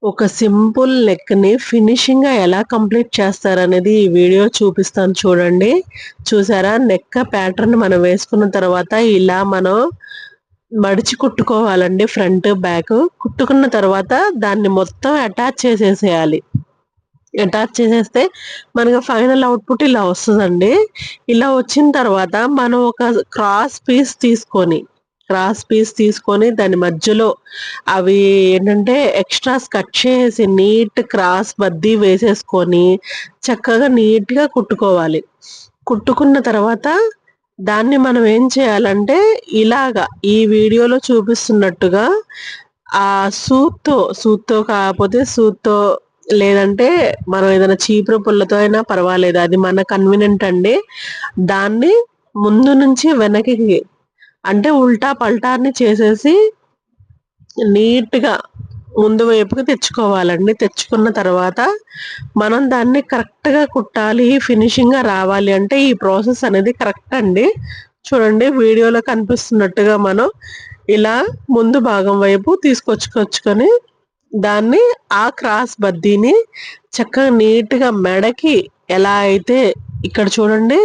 ఒక సింపుల్ నెక్‌ని ఫినిషింగ్‌గా ఎలా కంప్లీట్ చేస్తారనేది ఈ వీడియో చూపిస్తాను చూడండి. చూసారా? నెక్ ప్యాటర్న్ మనం వేసుకున్న తర్వాత ఇలా మనం మడిచి కుట్టుకోవాలండి ఫ్రంట్, బ్యాక్. కుట్టుకున్న తర్వాత దాన్ని మొత్తం అటాచ్ చేసేసేయాలి. అటాచ్ చేసేస్తే మనకు ఫైనల్ అవుట్‌పుట్ ఇలా వస్తదండి. ఇలా వచ్చిన తర్వాత మనం ఒక క్రాస్ పీస్ తీసుకొని దాని మధ్యలో అవి ఏంటంటే ఎక్స్‌ట్రాస్ కట్ చేసి నీట్ క్రాస్ బద్దీ వేసేసుకొని చక్కగా నీట్‌గా కుట్టుకోవాలి. కుట్టుకున్న తర్వాత దాన్ని మనం ఏం చేయాలంటే ఇలాగా ఈ వీడియోలో చూపిస్తున్నట్టుగా సూత్‌తో కాకపోతే సూత్‌తో లేదంటే మనం ఏదైనా చీపురు పుల్లతో అయినా పర్వాలేదు. అది మన కన్వీనియంట్ అండి. దాన్ని ముందు నుంచి వెనకకి అంటే ఉల్టా పల్టాని చేసేసి నీట్‌గా ముందు వైపుకి తెచ్చుకోవాలండి. తెచ్చుకున్న తర్వాత మనం దాన్ని కరెక్ట్‌గా కుట్టాలి. ఫినిషింగ్‌గా రావాలి అంటే ఈ ప్రాసెస్ అనేది కరెక్ట్ అండి. చూడండి వీడియోలో కనిపిస్తున్నట్టుగా మనం ఇలా ముందు భాగం వైపు తీసుకొచ్చుకొని దాన్ని ఆ క్రాస్ బద్దీని చక్కగా నీట్‌గా మెడకి ఎలా అయితే ఇక్కడ చూడండి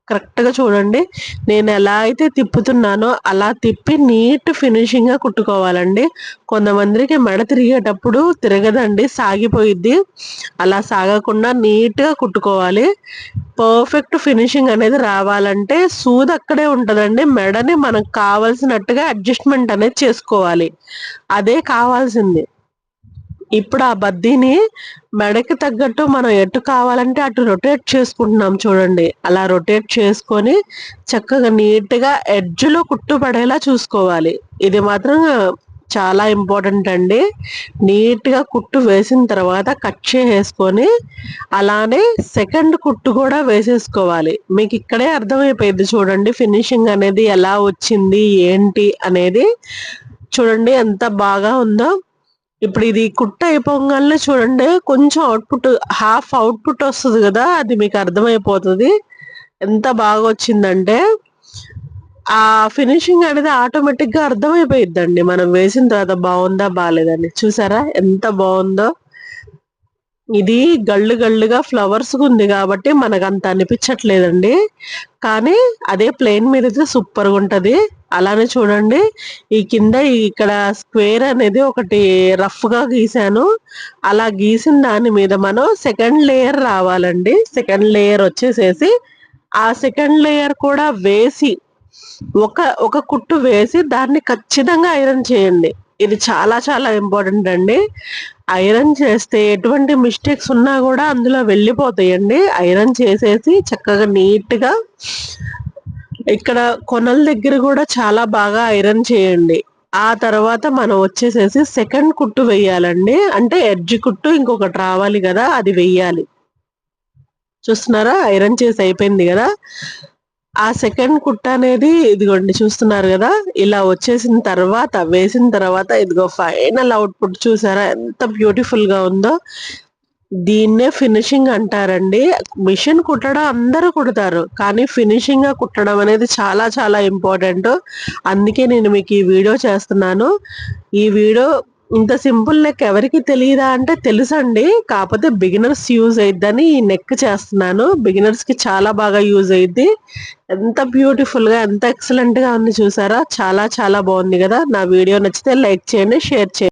కరెక్ట్‌గా చూడండి. నేను ఎలా అయితే తిప్పుతున్నానో అలా తిప్పి నీట్ ఫినిషింగ్‌గా కుట్టుకోవాలండి. కొంతమందికి మెడ తిరిగేటప్పుడు తిరగదండి, సాగిపోయిద్ది. అలా సాగకుండా నీట్‌గా కుట్టుకోవాలి. పర్ఫెక్ట్ ఫినిషింగ్ అనేది రావాలంటే సూది అక్కడే ఉంటదండి. మెడని మనకు కావాల్సినట్టుగా అడ్జస్ట్‌మెంట్ అనేది చేసుకోవాలి. అదే కావాల్సింది. ఇప్పుడు ఆ బద్దీని మెడకి తగ్గట్టు మనం ఎటు కావాలంటే అటు రొటేట్ చేసుకుంటున్నాం చూడండి. అలా రొటేట్ చేసుకొని చక్కగా నీట్‌గా ఎడ్జ్‌లో కుట్టు పడేలా చూసుకోవాలి. ఇది మాత్రం చాలా ఇంపార్టెంట్ అండి. నీట్‌గా కుట్టు వేసిన తర్వాత కట్ చేసేసుకొని అలానే సెకండ్ కుట్టు కూడా వేసేసుకోవాలి. మీకు ఇక్కడే అర్థమైపోయిద్ది చూడండి ఫినిషింగ్ అనేది ఎలా వచ్చింది, ఏంటి అనేది. చూడండి ఎంత బాగా ఉందో. ఇప్పుడు ఇది కుట్టు అయిపోంగాల్నే చూడండి కొంచెం హాఫ్ అవుట్‌పుట్ వస్తది గదా! అది మీకు అర్థమైపోతది. ఎంత బాగా వచ్చిందంటే ఆ ఫినిషింగ్ అనేది ఆటోమేటిక్‌గా అర్థమైపోయిద్దండి. మనం వేసిన తర్వాత బావుందా? బాలేదని. చూసారా ఎంత బావుందో? ఇది గళ్ళుగా ఫ్లవర్స్‌గుంది గాబట్టి మనకంత అనిపిచ్చట్లేదండి. కానీ అదే ప్లెయిన్ మీదైతే సూపర్‌గుంటది. అలానే చూడండి ఈ కింద ఇక్కడ స్క్వేర్ అనేది ఒకటి రఫ్‌గా గీసాను. అలా గీసిన దాని మీద మనం సెకండ్ లేయర్ రావాలండి. సెకండ్ లేయర్ వచ్చేసేసి ఆ సెకండ్ లేయర్ కూడా వేసి ఒక కుట్టు వేసి దాన్ని ఖచ్చితంగా ఐరన్ చేయండి. ఇది చాలా ఇంపార్టెంట్ అండి. ఐరన్ చేస్తే ఎటువంటి మిస్టేక్స్ ఉన్నా గూడా అందులో వెళ్ళిపోతాయండి. ఐరన్ చేసేసి చక్కగా నీట్‌గా ఇక్కడ కొనల దగ్గర గూడా చాలా బాగా ఐరన్ చేయండి. ఆ తర్వాత మనం వచ్చేసేసి సెకండ్ కుట్టు వెయ్యాలండి. అంటే ఎడ్జ్ కుట్టు ఇంకొకటి రావాలి గదా! అది వెయ్యాలి. చూస్తున్నారా? ఐరన్ చేసి అయిపోయింది గదా! ఆ సెకండ్ కుట్టనేది ఇదిగోండి చూస్తున్నారు గదా! ఇలా వచ్చేసిన తర్వాత వేసిన తర్వాత ఇదిగో ఫైనల్ అవుట్‌పుట్ చూసారా ఎంత బ్యూటిఫుల్‌గా ఉందో. దీన్నే ఫినిషింగ్ అంటారండి. మిషన్ కుట్టడం అందరూ కుడతారు. కానీ ఫినిషింగ్‌గా కుట్టడం అనేది చాలా ఇంపార్టెంటు. అందుకే నేను మీకు ఈ వీడియో చేస్తున్నాను. ఈ వీడియో ఇంత సింపుల్ నెక్ ఎవరికీ తెలీదా అంటే తెలుసండి. కాపోతే బిగినర్స్ యూజ్ అయిద్దని ఈ నెక్ చేస్తున్నాను. బిగినర్స్‌కి చాలా బాగా యూజ్ అయిద్ది. ఎంత బ్యూటిఫుల్‌గా ఎంత ఎక్సలెంట్‌గా ఉంది చూసారా? చాలా బావుంది గదా! నా వీడియో నచ్చితే లైక్ చేయండి, షేర్ చేయండి.